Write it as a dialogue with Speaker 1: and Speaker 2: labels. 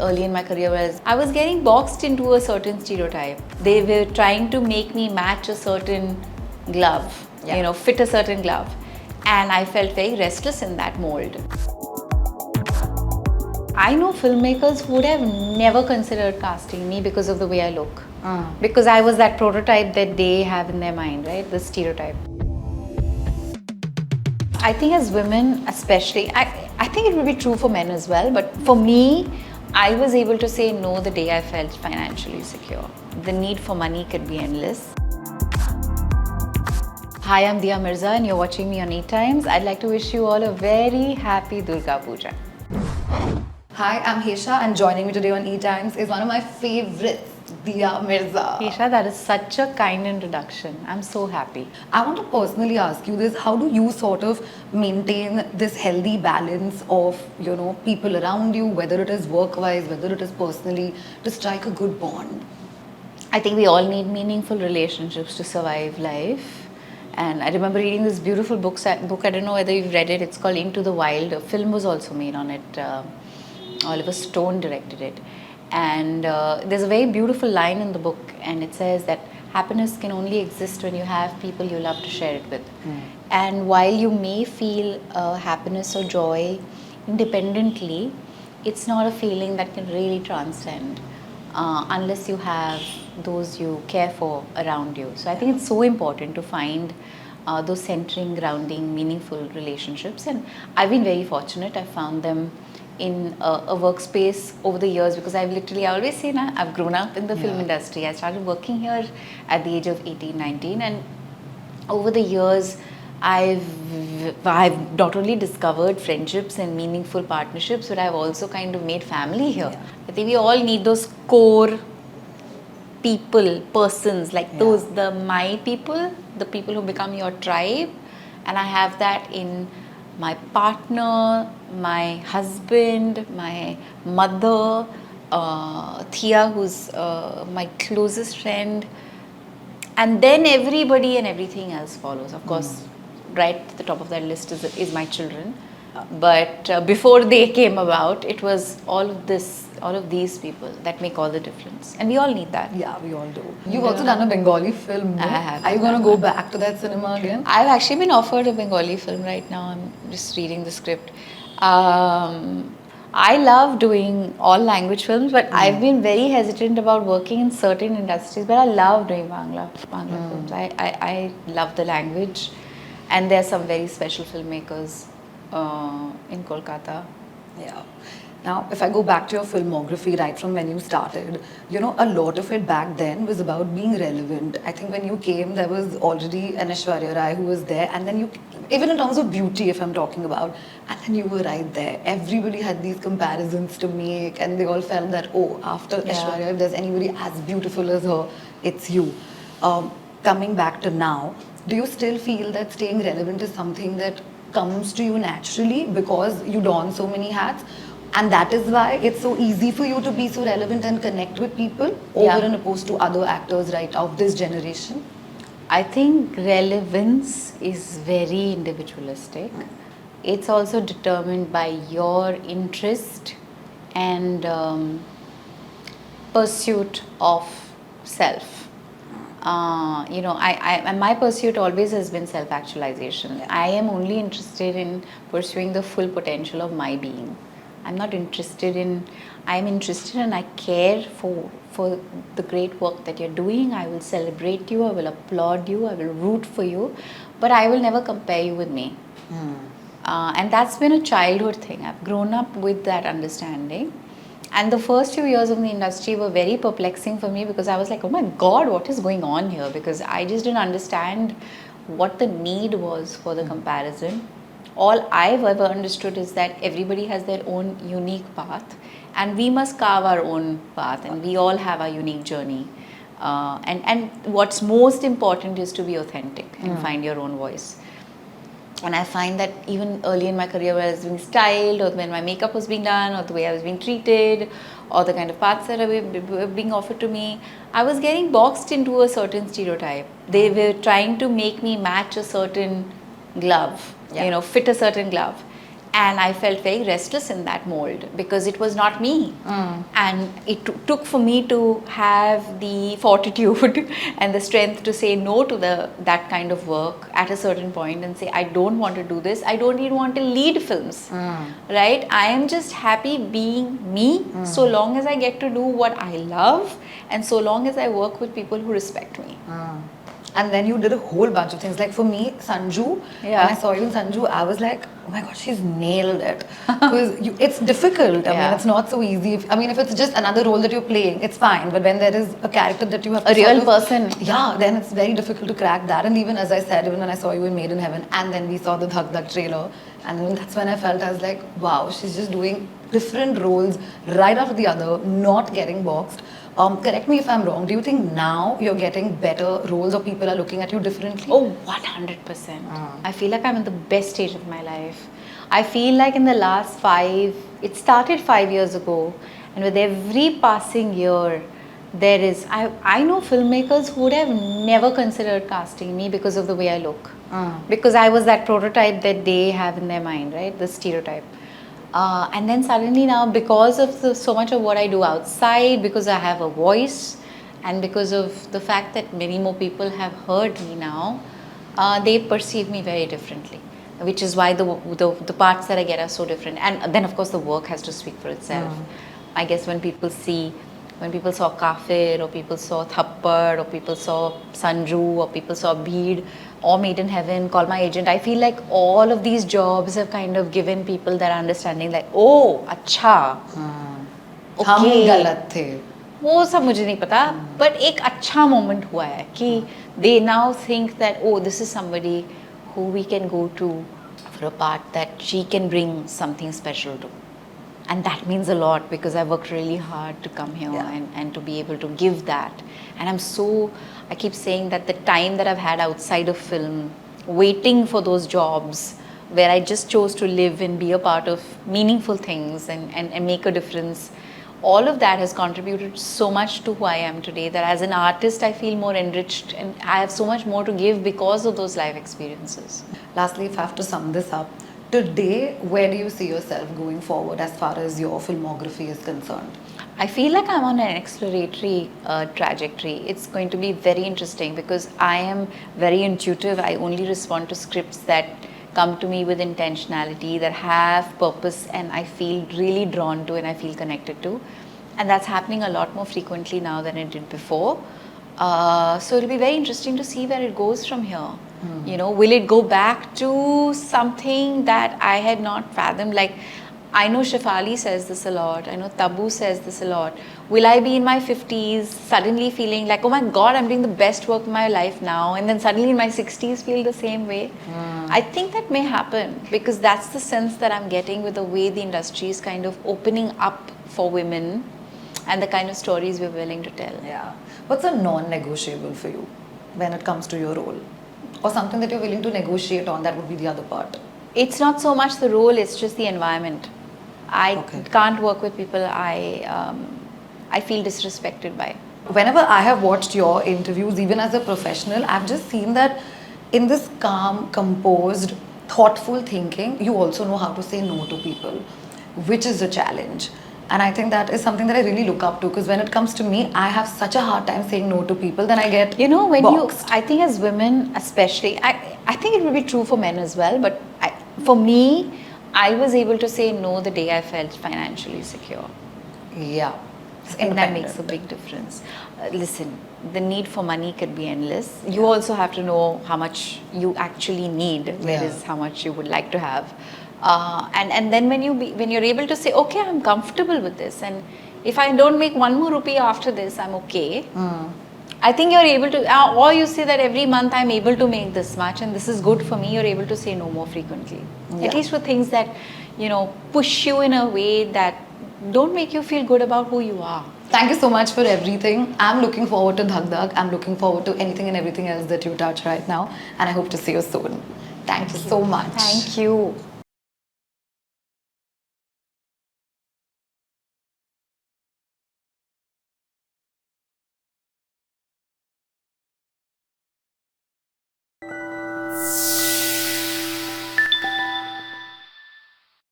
Speaker 1: early in my career was I was getting boxed into a certain stereotype. They were trying to make me match a certain glove, fit a certain glove. And I felt very restless in that mold. I know filmmakers who would have never considered casting me because of the way I look. Because I was that prototype that they have in their mind, right? The stereotype. I think as women especially, I think it would be true for men as well, but for me, I was able to say no the day I felt financially secure. The need for money could be endless. Hi, I'm Mirza and you're watching me on ETimes. I'd like to wish you all a very happy Durga Puja.
Speaker 2: Hi, I'm Hesha and joining me today on ETimes is one of my favorites, Mirza.
Speaker 1: Hesha, that is such a kind introduction. I'm so happy.
Speaker 2: I want to personally ask you this, how do you sort of maintain this healthy balance of, people around you, whether it is work-wise, whether it is personally, to strike a good bond?
Speaker 1: I think we all need meaningful relationships to survive life. And I remember reading this beautiful book, I don't know whether you've read it, it's called Into the Wild. A film was also made on it. Oliver Stone directed it. And there's a very beautiful line in the book, and it says that happiness can only exist when you have people you love to share it with. And while you may feel happiness or joy independently, it's not a feeling that can really transcend unless you have those you care for around you. So I think it's so important to find those centering, grounding, meaningful relationships. And I've been very fortunate. I found them in a workspace over the years, because I always say now, I've grown up in the film industry. I started working here at the age of 18, 19, and over the years I've not only discovered friendships and meaningful partnerships, but I've also kind of made family here. I think we all need those core persons, like those, the my people, the people who become your tribe. And I have that in my partner, my husband, my mother, Thea, who's my closest friend, and then everybody and everything else follows. Of course, right at the top of that list is my children. But before they came about, it was all of these people that make all the difference. And we all need that.
Speaker 2: Yeah, we all do. You've also done a Bengali film, no?
Speaker 1: I have.
Speaker 2: Are you going to go back to that cinema again?
Speaker 1: I've actually been offered a Bengali film right now. I'm just reading the script. I love doing all language films, but I've been very hesitant about working in certain industries. But I love doing Bangla films. I love the language, and there are some very special filmmakers in Kolkata.
Speaker 2: Yeah. Now, if I go back to your filmography, right from when you started, a lot of it back then was about being relevant. I think when you came, there was already an Aishwarya who was there, and then even in terms of beauty, if I'm talking about, and then you were right there. Everybody had these comparisons to make, and they all felt that, after Aishwarya, if there's anybody as beautiful as her, it's you. Coming back to now, do you still feel that staying relevant is something that comes to you naturally because you don so many hats, and that is why it's so easy for you to be so relevant and connect with people over and opposed to other actors right of this generation?
Speaker 1: I think relevance is very individualistic. It's also determined by your interest and pursuit of self. My pursuit always has been self-actualization. I am only interested in pursuing the full potential of my being. I'm interested and I care for the great work that you're doing. I will celebrate you, I will applaud you, I will root for you, but I will never compare you with me. And that's been a childhood thing. I've grown up with that understanding. And the first few years of the industry were very perplexing for me, because I was like, oh my God, what is going on here? Because I just didn't understand what the need was for the comparison. All I've ever understood is that everybody has their own unique path, and we must carve our own path, and we all have our unique journey. And what's most important is to be authentic and find your own voice. And I find that even early in my career, when I was being styled, or when my makeup was being done, or the way I was being treated, or the kind of paths that were being offered to me, I was getting boxed into a certain stereotype. They were trying to make me match a certain glove, fit a certain glove. And I felt very restless in that mold because it was not me. And it took for me to have the fortitude and the strength to say no to that kind of work at a certain point and say, I don't want to do this. I don't even want to lead films. Right? I am just happy being me so long as I get to do what I love and so long as I work with people who respect me.
Speaker 2: And then you did a whole bunch of things. Like for me, Sanju, when I saw you in Sanju, I was like, oh my god, she's nailed it. Because it's difficult. I mean, it's not so easy. If it's just another role that you're playing, it's fine. But when there is a character that you have to
Speaker 1: a real person.
Speaker 2: Yeah, then it's very difficult to crack that. And even as I said, even when I saw you in Made in Heaven, and then we saw the Dhak Dhak trailer, and then that's when I felt, I was like, wow, she's just doing different roles right after the other, not getting boxed. Correct me if I'm wrong. Do you think now you're getting better roles or people are looking at you differently?
Speaker 1: Oh, 100%. I feel like I'm in the best stage of my life. I feel like in the last it started 5 years ago, and with every passing year, there is, I know filmmakers who would have never considered casting me because of the way I look. Because I was that prototype that they have in their mind, right? The stereotype. And then suddenly now, because of so much of what I do outside, because I have a voice, and because of the fact that many more people have heard me now, they perceive me very differently, which is why the parts that I get are so different. And then of course the work has to speak for itself. I guess when people saw Kafir, or people saw Thappad, or people saw Sanju, or people saw Bheed, or Made in Heaven, Call My Agent, I feel like all of these jobs have kind of given people that understanding like, oh, अच्छा,
Speaker 2: हम गलत थे.
Speaker 1: वो सब मुझे नहीं पता, but एक अच्छा moment हुआ है कि they now think that, oh, this is somebody who we can go to for a part that she can bring something special to. And that means a lot because I worked really hard to come here and to be able to give that. And I keep saying that the time that I've had outside of film, waiting for those jobs where I just chose to live and be a part of meaningful things and make a difference, all of that has contributed so much to who I am today that as an artist I feel more enriched and I have so much more to give because of those life experiences.
Speaker 2: Lastly, if I have to sum this up, today, where do you see yourself going forward as far as your filmography is concerned?
Speaker 1: I feel like I'm on an exploratory trajectory. It's going to be very interesting because I am very intuitive. I only respond to scripts that come to me with intentionality, that have purpose, and I feel really drawn to and I feel connected to. And that's happening a lot more frequently now than it did before. So it'll be very interesting to see where it goes from here. You know, will it go back to something that I had not fathomed? Like, I know Shefali says this a lot. I know Tabu says this a lot. Will I be in my 50s suddenly feeling like, oh my God, I'm doing the best work of my life now, and then suddenly in my 60s feel the same way? I think that may happen because that's the sense that I'm getting with the way the industry is kind of opening up for women and the kind of stories we're willing to tell.
Speaker 2: Yeah. What's a non-negotiable for you when it comes to your role? Or something that you're willing to negotiate on, that would be the other part.
Speaker 1: It's not so much the role, it's just the environment. I can't work with people I feel disrespected by.
Speaker 2: Whenever I have watched your interviews, even as a professional, I've just seen that in this calm, composed, thoughtful thinking, you also know how to say no to people, which is a challenge. And I think that is something that I really look up to because when it comes to me, I have such a hard time saying no to people. Then I get boxed.
Speaker 1: I think as women especially, I think it will be true for men as well, but for me, I was able to say no the day I felt financially secure.
Speaker 2: Yeah.
Speaker 1: And that makes a big difference. Listen, the need for money could be endless. You also have to know how much you actually need, whereas how much you would like to have. And then when you're able to say, okay, I'm comfortable with this, and if I don't make one more rupee after this, I'm okay. I think you're able to, or you say that every month I'm able to make this much and this is good for me, you're able to say no more frequently. At least for things that, push you in a way that don't make you feel good about who you are.
Speaker 2: Thank you so much for everything. I'm looking forward to Dhak Dhak. I'm looking forward to anything and everything else that you touch right now. And I hope to see you soon. Thank you so much.
Speaker 1: Thank you.